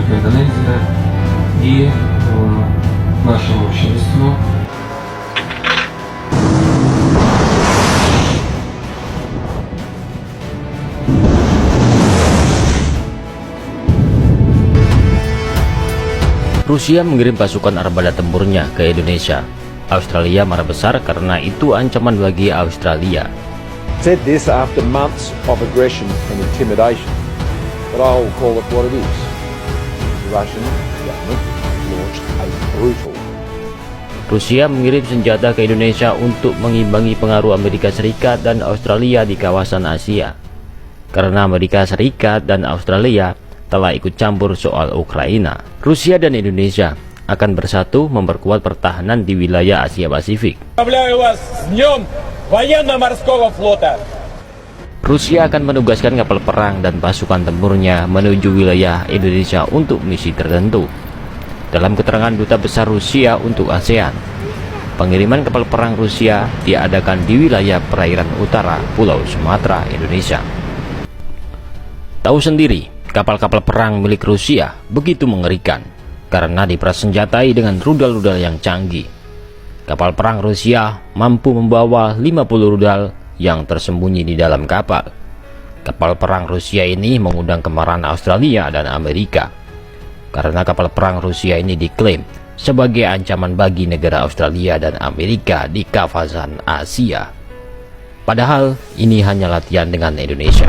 Индонезия и нашему обществу. Rusia mengirim pasukan armada tempurnya ke Indonesia. Australia marah besar karena itu ancaman bagi Australia. Said this after months of aggression and intimidation, but I will call it what it is. The Russian government launched a brutal. Rusia mengirim senjata ke Indonesia untuk mengimbangi pengaruh Amerika Serikat dan Australia di kawasan Asia. Karena Amerika Serikat dan Australia telah ikut campur soal Ukraina, Rusia dan Indonesia akan bersatu memperkuat pertahanan di wilayah Asia Pasifik. Rusia akan menugaskan kapal perang dan pasukan tempurnya menuju wilayah Indonesia untuk misi tertentu. Dalam keterangan Duta Besar Rusia untuk ASEAN, pengiriman kapal perang Rusia diadakan di wilayah perairan utara Pulau Sumatera, Indonesia. Tahu sendiri, kapal-kapal perang milik Rusia begitu mengerikan karena dipersenjatai dengan rudal-rudal yang canggih. Kapal perang Rusia mampu membawa 50 rudal yang tersembunyi di dalam kapal. Kapal perang Rusia ini mengundang kemarahan Australia dan Amerika karena kapal perang Rusia ini diklaim sebagai ancaman bagi negara Australia dan Amerika di kawasan Asia. Padahal ini hanya latihan dengan Indonesia.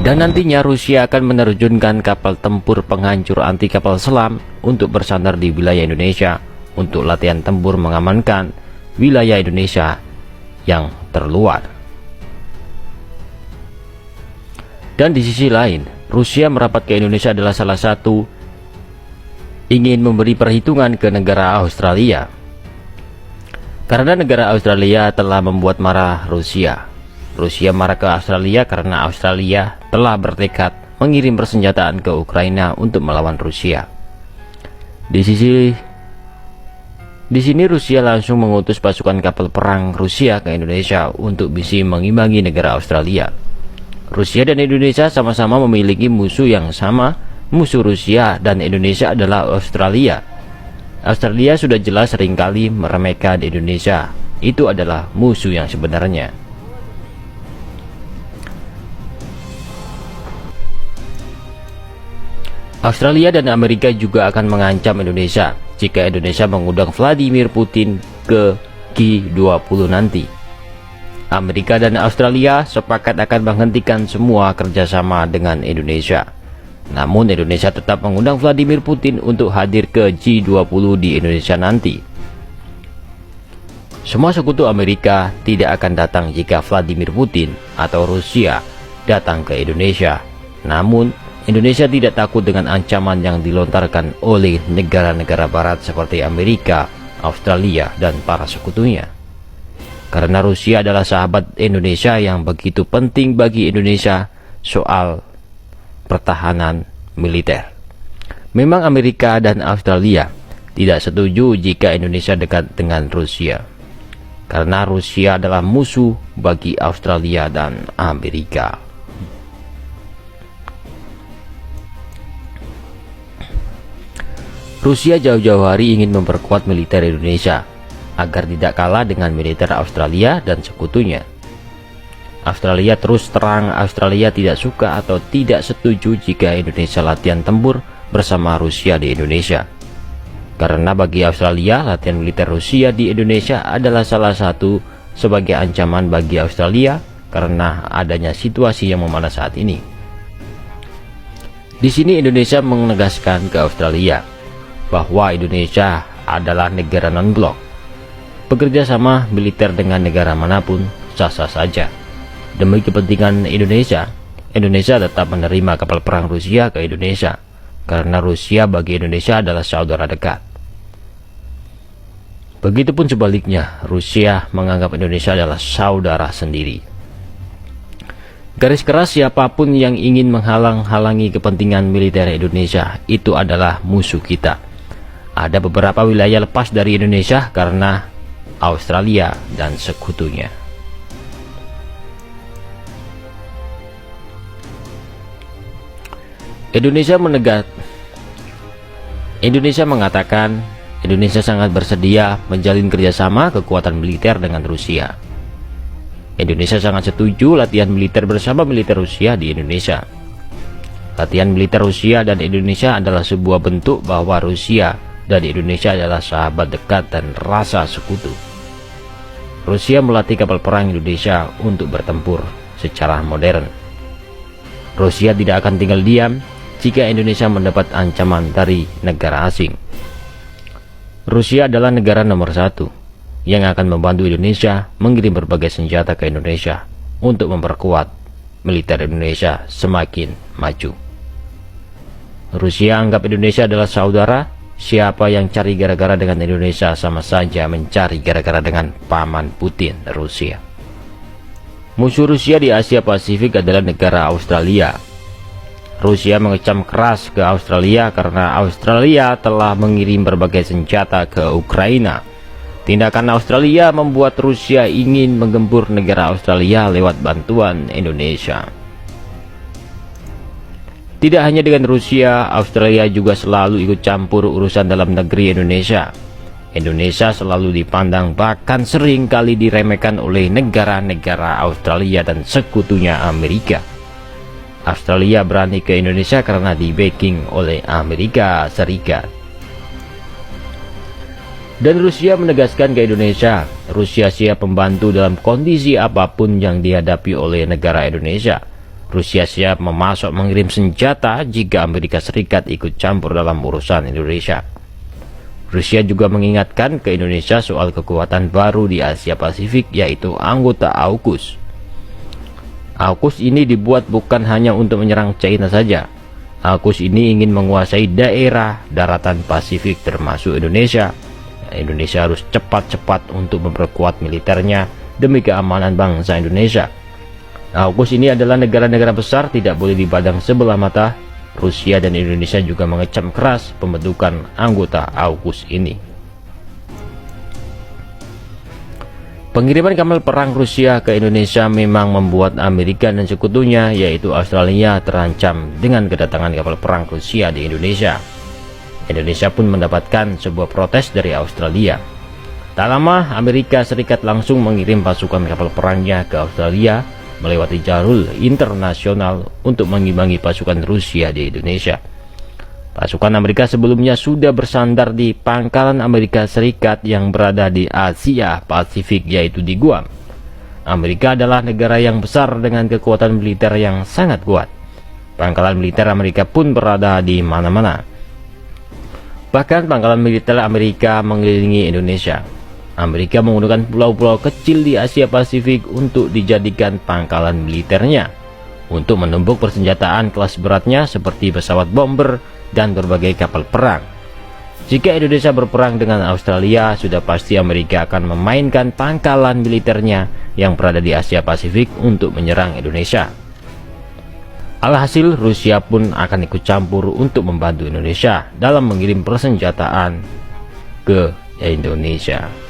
Dan nantinya Rusia akan menerjunkan kapal tempur penghancur anti kapal selam untuk bersandar di wilayah Indonesia untuk latihan tempur mengamankan wilayah Indonesia yang terluar. Dan di sisi lain, Rusia merapat ke Indonesia adalah salah satu ingin memberi perhitungan ke negara Australia. Karena negara Australia telah membuat marah Rusia. Rusia marah ke Australia karena Australia telah bertekad mengirim persenjataan ke Ukraina untuk melawan Rusia. Di sini Rusia langsung mengutus pasukan kapal perang Rusia ke Indonesia untuk bisa mengimbangi negara Australia. Rusia dan Indonesia sama-sama memiliki musuh yang sama. Musuh Rusia dan Indonesia adalah Australia. Australia sudah jelas seringkali meremehkan Indonesia. Itu adalah musuh yang sebenarnya. Australia dan Amerika juga akan mengancam Indonesia jika Indonesia mengundang Vladimir Putin ke G20 nanti. Amerika dan Australia sepakat akan menghentikan semua kerjasama dengan Indonesia. Namun Indonesia tetap mengundang Vladimir Putin untuk hadir ke G20 di Indonesia nanti. Semua sekutu Amerika tidak akan datang jika Vladimir Putin atau Rusia datang ke Indonesia. Namun Indonesia tidak takut dengan ancaman yang dilontarkan oleh negara-negara barat seperti Amerika, Australia, dan para sekutunya. Karena Rusia adalah sahabat Indonesia yang begitu penting bagi Indonesia soal pertahanan militer. Memang Amerika dan Australia tidak setuju jika Indonesia dekat dengan Rusia. Karena Rusia adalah musuh bagi Australia dan Amerika. Rusia jauh-jauh hari ingin memperkuat militer Indonesia agar tidak kalah dengan militer Australia dan sekutunya. Australia terus terang Australia tidak suka atau tidak setuju jika Indonesia latihan tempur bersama Rusia di Indonesia. Karena bagi Australia, latihan militer Rusia di Indonesia adalah salah satu sebagai ancaman bagi Australia karena adanya situasi yang memanas saat ini. Di sini Indonesia menegaskan ke Australia bahwa Indonesia adalah negara non-blok. Bekerja sama militer dengan negara manapun sah-sah saja. Demi kepentingan Indonesia, Indonesia tetap menerima kapal perang Rusia ke Indonesia karena Rusia bagi Indonesia adalah saudara dekat. Begitupun sebaliknya, Rusia menganggap Indonesia adalah saudara sendiri. Garis keras, siapapun yang ingin menghalang-halangi kepentingan militer Indonesia itu adalah musuh kita. Ada beberapa wilayah lepas dari Indonesia karena Australia dan sekutunya. Indonesia mengatakan Indonesia sangat bersedia menjalin kerjasama kekuatan militer dengan Rusia. Indonesia sangat setuju latihan militer bersama militer Rusia di Indonesia. Latihan militer Rusia dan Indonesia adalah sebuah bentuk bahwa Rusia dan Indonesia adalah sahabat dekat dan rasa sekutu. Rusia melatih kapal perang Indonesia untuk bertempur secara modern. Rusia tidak akan tinggal diam jika Indonesia mendapat ancaman dari negara asing. Rusia adalah negara nomor 1 yang akan membantu Indonesia mengirim berbagai senjata ke Indonesia untuk memperkuat militer Indonesia semakin maju. Rusia anggap Indonesia adalah saudara. Siapa yang cari gara-gara dengan Indonesia sama saja mencari gara-gara dengan paman Putin, Rusia. Musuh Rusia di Asia Pasifik adalah negara Australia. Rusia mengecam keras ke Australia karena Australia telah mengirim berbagai senjata ke Ukraina. Tindakan Australia membuat Rusia ingin menggempur negara Australia lewat bantuan Indonesia. Tidak hanya dengan Rusia, Australia juga selalu ikut campur urusan dalam negeri Indonesia. Indonesia selalu dipandang bahkan sering kali diremehkan oleh negara-negara Australia dan sekutunya Amerika. Australia berani ke Indonesia karena di-backing oleh Amerika Serikat. Dan Rusia menegaskan ke Indonesia, Rusia siap membantu dalam kondisi apapun yang dihadapi oleh negara Indonesia. Rusia siap memasok mengirim senjata jika Amerika Serikat ikut campur dalam urusan Indonesia. Rusia juga mengingatkan ke Indonesia soal kekuatan baru di Asia Pasifik, yaitu anggota AUKUS. AUKUS ini dibuat bukan hanya untuk menyerang China saja. AUKUS ini ingin menguasai daerah daratan Pasifik termasuk Indonesia. Indonesia harus cepat-cepat untuk memperkuat militernya demi keamanan bangsa Indonesia. AUKUS ini adalah negara-negara besar, tidak boleh dipandang sebelah mata. Rusia dan Indonesia juga mengecam keras pembentukan anggota AUKUS ini. Pengiriman kapal perang Rusia ke Indonesia memang membuat Amerika dan sekutunya, yaitu Australia, terancam dengan kedatangan kapal perang Rusia di Indonesia. Indonesia pun mendapatkan sebuah protes dari Australia. Tak lama, Amerika Serikat langsung mengirim pasukan kapal perangnya ke Australia melewati jalur internasional untuk mengimbangi pasukan Rusia di Indonesia. Pasukan Amerika sebelumnya sudah bersandar di pangkalan Amerika Serikat yang berada di Asia Pasifik, yaitu di Guam. Amerika adalah negara yang besar dengan kekuatan militer yang sangat kuat. Pangkalan militer Amerika pun berada di mana-mana. Bahkan pangkalan militer Amerika mengelilingi Indonesia. Amerika menggunakan pulau-pulau kecil di Asia Pasifik untuk dijadikan pangkalan militernya, untuk menumpuk persenjataan kelas beratnya seperti pesawat bomber dan berbagai kapal perang. Jika Indonesia berperang dengan Australia, sudah pasti Amerika akan memainkan pangkalan militernya yang berada di Asia Pasifik untuk menyerang Indonesia. Alhasil, Rusia pun akan ikut campur untuk membantu Indonesia dalam mengirim persenjataan ke Indonesia.